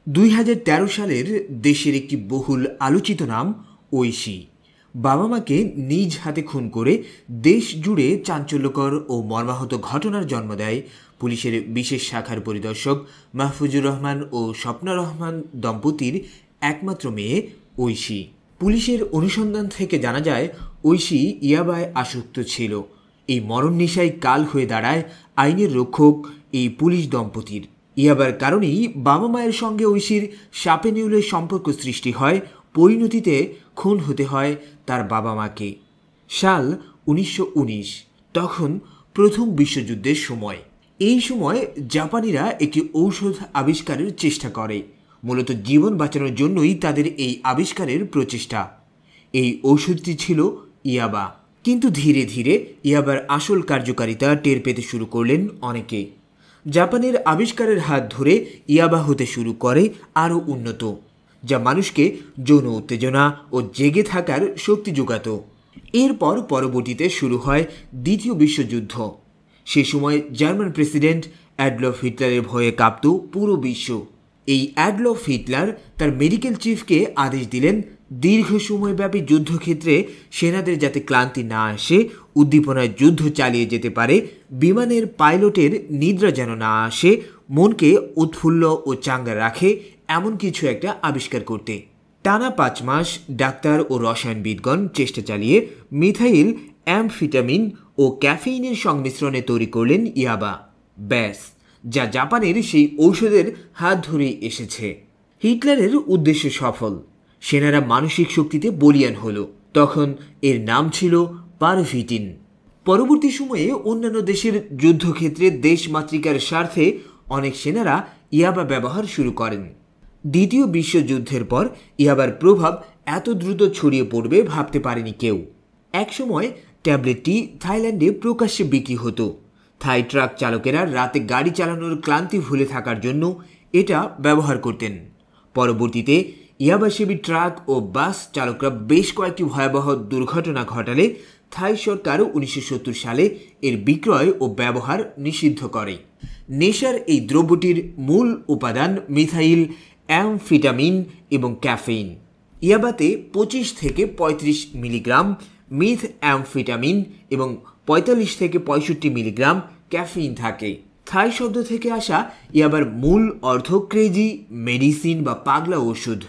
2013 সালের দেশের একটি বহুল আলোচিত নাম ঐশী। বাবা মাকে নিজ হাতে খুন করে দেশ জুড়ে চাঞ্চল্যকর ও মর্মাহত ঘটনার জন্ম দেয় পুলিশের বিশেষ শাখার পরিদর্শক মাহফুজুর রহমান ও স্বপ্না রহমান দম্পতির একমাত্র মেয়ে ঐশী। পুলিশের অনুসন্ধান থেকে জানা যায় ঐশী ইয়াবায় আসক্ত ছিল। এই মরণ নেশায় কাল হয়ে দাঁড়ায় আইনের রক্ষক এই পুলিশ দম্পতির। ইয়াবার কারণেই বাবা মায়ের সঙ্গে ঐশীর সাপে নেউলে সম্পর্ক সৃষ্টি হয়, পরিণতিতে খুন হতে হয় তার বাবা মাকে। সাল 1919, তখন প্রথম বিশ্বযুদ্ধের সময়। এই সময় জাপানিরা একটি ঔষধ আবিষ্কারের চেষ্টা করে। মূলত জীবন বাঁচানোর জন্যই তাদের এই আবিষ্কারের প্রচেষ্টা। এই ঔষধটি ছিল ইয়াবা। কিন্তু ধীরে ধীরে ইয়াবার আসল কার্যকারিতা টের পেতে শুরু করলেন অনেকে। জাপানের আবিষ্কারের হাত ধরে ইয়াবা হতে শুরু করে আরও উন্নত, যা মানুষকে যৌন উত্তেজনা ও জেগে থাকার শক্তি যোগাত। এরপর পরবর্তীতে শুরু হয় দ্বিতীয় বিশ্বযুদ্ধ। সে সময় জার্মান প্রেসিডেন্ট অ্যাডলফ হিটলারের ভয়ে কাঁপত পুরো বিশ্ব। এই অ্যাডলফ হিটলার তার মেডিকেল চিফকে আদেশ দিলেন দীর্ঘ সময়ব্যাপী যুদ্ধক্ষেত্রে সেনাদের যাতে ক্লান্তি না আসে, উদ্দীপনায় যুদ্ধ চালিয়ে যেতে পারে, বিমানের পাইলটের নিদ্রা যেন না আসে, মনকে উৎফুল্ল ও চাঙ্গা রাখে এমন কিছু একটা আবিষ্কার করতে। টানা 5 মাস ডাক্তার ও রসায়নবিদগণ চেষ্টা চালিয়ে মিথাইল অ্যামফিটামিন ও ক্যাফেইনের সংমিশ্রণে তৈরি করলেন ইয়াবা। ব্যাস, যা জাপানের সেই ঔষধের হাত ধরেই এসেছে। হিটলারের উদ্দেশ্য সফল, সেনারা মানসিক শক্তিতে বলীয়ান হলো। তখন এর নাম ছিল পারভিটিন। পরবর্তী সময়ে অন্যান্য দেশের যুদ্ধক্ষেত্রে দেশমাতৃকার স্বার্থে অনেক সেনারা ইয়াবা ব্যবহার শুরু করেন। দ্বিতীয় বিশ্বযুদ্ধের পর ইয়াবার প্রভাব এত দ্রুত ছড়িয়ে পড়বে ভাবতে পারেনি কেউ। একসময় ট্যাবলেটটি থাইল্যান্ডে প্রকাশ্যে বিক্রি হতো। থাই ট্রাক চালকেরা রাতে গাড়ি চালানোর ক্লান্তি ভুলে থাকার জন্য এটা ব্যবহার করতেন। পরবর্তীতে ইয়াবাসেবী ট্রাক ও বাস চালকরা বেশ কয়েকটি ভয়াবহ দুর্ঘটনা ঘটালে থাই সরকার 1970 সালে এর বিক্রয় ও ব্যবহার নিষিদ্ধ করে। নেশার এই দ্রব্যটির মূল উপাদান মিথাইল অ্যামফিটামিন এবং ক্যাফেইন। ইয়াবাতে 25 থেকে 35 মিলিগ্রাম মিথ অ্যামফিটামিন এবং 45 থেকে 65 মিলিগ্রাম ক্যাফেইন থাকে। থাই শব্দ থেকে আসা ইয়াবার মূল অর্থ ক্রেজি মেডিসিন বা পাগলা ওষুধ।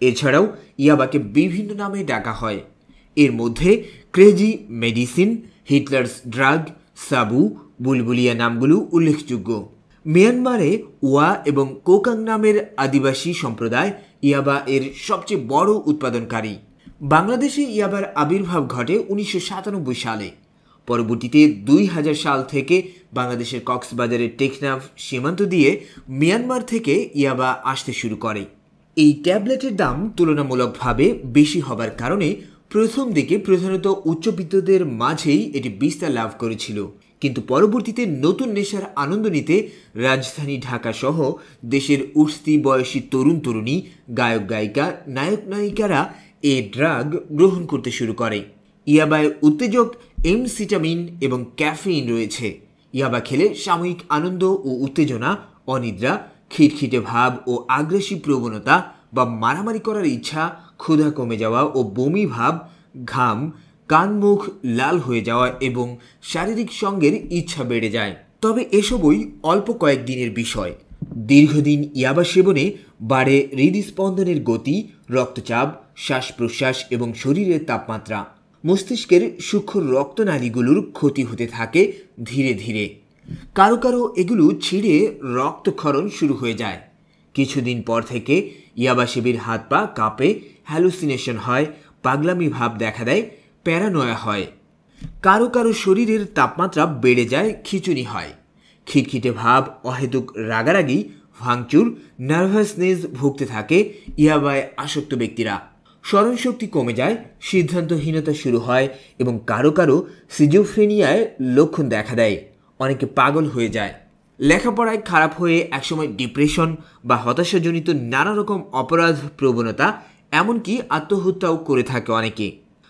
এছাড়াও ইয়াবাকে বিভিন্ন নামে ডাকা হয়। এর মধ্যে ক্রেজি মেডিসিন, হিটলার্স ড্রাগ, সাবু, বুলবুলিয়া নামগুলো উল্লেখযোগ্য। মিয়ানমারে ওয়া এবং কোকাং নামের আদিবাসী সম্প্রদায় ইয়াবা এর সবচেয়ে বড় উৎপাদনকারী। বাংলাদেশে ইয়াবার আবির্ভাব ঘটে 1997 সালে। পরবর্তীতে 2000 সাল থেকে বাংলাদেশের কক্সবাজারের টেকনাফ সীমান্ত দিয়ে মিয়ানমার থেকে ইয়াবা আসতে শুরু করে। এই ট্যাবলেটের দাম তুলনামূলকভাবে বেশি হবার কারণে প্রথম দিকে প্রধানত উচ্চবিত্তদের মাঝেই এটি বিস্তার লাভ করেছিল। কিন্তু পরবর্তীতে নতুন নেশার আনন্দ নিতে রাজধানী ঢাকা সহ দেশের উঠতি বয়সী তরুণ তরুণী, গায়ক গায়িকা, নায়ক নায়িকারা এই ড্রাগ গ্রহণ করতে শুরু করে। ইয়াবায় উত্তেজক এমসিটামিন এবং ক্যাফেইন রয়েছে। ইয়াবা খেলে সাময়িক আনন্দ ও উত্তেজনা, অনিদ্রা, খিটখিটে ভাব ও আগ্রাসী প্রবণতা বা মারামারি করার ইচ্ছা, ক্ষুধা কমে যাওয়া ও বমি ভাব, ঘাম, কান মুখ লাল হয়ে যাওয়া এবং শারীরিক সঙ্গের ইচ্ছা বেড়ে যায়। তবে এসবই অল্প কয়েকদিনের বিষয়। দীর্ঘদিন ইয়াবা সেবনে বাড়ে হৃদস্পন্দনের গতি, রক্তচাপ, শ্বাস প্রশ্বাস এবং শরীরের তাপমাত্রা। মস্তিষ্কের সূক্ষ্ম রক্তনালীগুলোর ক্ষতি হতে থাকে ধীরে ধীরে। কারো কারো এগুলো ছিঁড়ে রক্তক্ষরণ শুরু হয়ে যায়। কিছুদিন পর থেকে ইয়াবাসেবীর হাত পা কাঁপে, হ্যালুসিনেশন হয়, পাগলামি ভাব দেখা দেয়, প্যারানয়া হয়। কারো কারো শরীরের তাপমাত্রা বেড়ে যায়, খিঁচুনি হয়, খিটখিটে ভাব, অহেতুক রাগারাগি, ভাঙচুর, নার্ভাসনেস ভুগতে থাকে ইয়াবায় আসক্ত ব্যক্তিরা। স্মরণশক্তি কমে যায়, সিদ্ধান্তহীনতা শুরু হয় এবং কারো কারো সিজোফ্রেনিয়ায় লক্ষণ দেখা দেয়। অনেকে পাগল হয়ে যায়। লেখাপড়ায় খারাপ হয়ে একসময় ডিপ্রেশন বা হতাশাজনিত নানা রকম অপরাধ প্রবণতা, এমনকি আত্মহত্যাও করে থাকে অনেকে।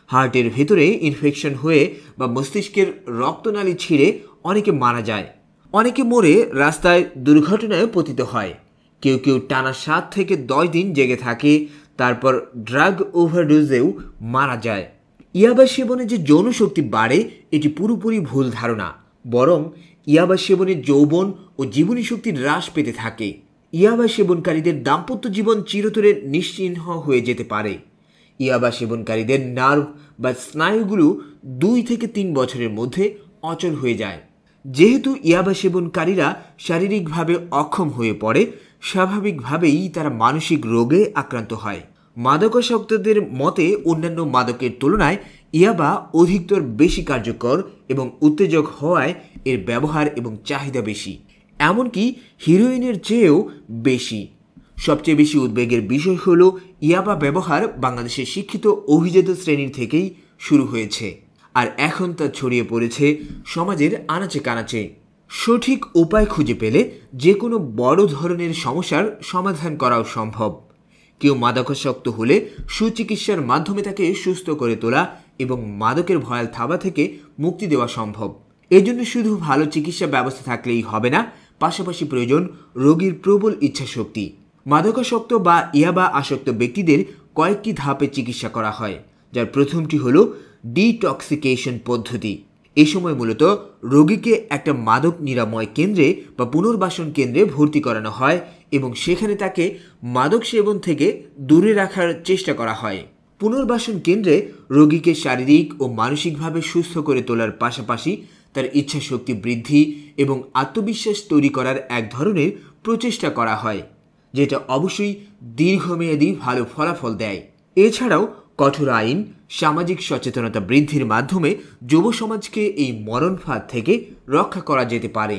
হার্টের ভেতরে ইনফেকশন হয়ে বা মস্তিষ্কের রক্তনালী ছিঁড়ে অনেকে মারা যায়। অনেকে মরে রাস্তায় দুর্ঘটনায় পতিত হয়। কেউ কেউ টানা 7 থেকে 10 দিন জেগে থাকে, তারপর ড্রাগ ওভারডোজেও মারা যায়। ইয়াবা সেবনে যে যৌন শক্তি বাড়ে এটি পুরোপুরি ভুল ধারণা, বরং ইয়াবা সেবনে যৌবন ও জীবনী শক্তি হ্রাস পেতে থাকে। ইয়াবা সেবনকারীদের দাম্পত্য জীবন চিরতরে নিশ্চিহ্ন হয়ে যেতে পারে। ইয়াবা সেবনকারীদের নার্ভ বা স্নায়ুগুলো 2 থেকে 3 বছরের মধ্যে অচল হয়ে যায়। যেহেতু ইয়াবা সেবনকারীরা শারীরিকভাবে অক্ষম হয়ে পড়ে, স্বাভাবিকভাবেই তারা মানসিক রোগে আক্রান্ত হয়। মাদকাসক্তদের মতে অন্যান্য মাদকের তুলনায় ইয়াবা অধিকতর বেশি কার্যকর এবং উত্তেজক হওয়ায় এর ব্যবহার এবং চাহিদা বেশি, এমনকি হিরোইনের চেয়েও বেশি। সবচেয়ে বেশি উদ্বেগের বিষয় হল ইয়াবা ব্যবহার বাংলাদেশের শিক্ষিত অভিজাত শ্রেণীর থেকেই শুরু হয়েছে, আর এখন তা ছড়িয়ে পড়েছে সমাজের আনাচে কানাচে। সঠিক উপায় খুঁজে পেলে যে কোনো বড় ধরনের সমস্যার সমাধান করাও সম্ভব। কেউ মাদকাসক্ত হলে সুচিকিৎসার মাধ্যমে তাকে সুস্থ করে তোলা এবং মাদকের ভয়াল থাবা থেকে মুক্তি দেওয়া সম্ভব। এজন্য শুধু ভালো চিকিৎসা ব্যবস্থা থাকলেই হবে না, পাশাপাশি প্রয়োজন রোগীর প্রবল ইচ্ছাশক্তি। মাদকাসক্ত বা ইয়াবা আসক্ত ব্যক্তিদের কয়েকটি ধাপে চিকিৎসা করা হয়, যার প্রথমটি হলো ডিটক্সিকেশন পদ্ধতি। এই সময় মূলত রোগীকে একটা মাদক নিরাময় কেন্দ্রে বা পুনর্বাসন কেন্দ্রে ভর্তি করানো হয় এবং সেখানে তাকে মাদক সেবন থেকে দূরে রাখার চেষ্টা করা হয়। পুনর্বাসন কেন্দ্রে রোগীকে শারীরিক ও মানসিকভাবে সুস্থ করে তোলার পাশাপাশি তার ইচ্ছাশক্তি বৃদ্ধি এবং আত্মবিশ্বাস তৈরি করার এক ধরনের প্রচেষ্টা করা হয়, যেটা অবশ্যই দীর্ঘমেয়াদী ভালো ফলাফল দেয়। এছাড়াও কঠোর আইন, সামাজিক সচেতনতা বৃদ্ধির মাধ্যমে যুব সমাজকে এই মরণ ফাঁদ থেকে রক্ষা করা যেতে পারে।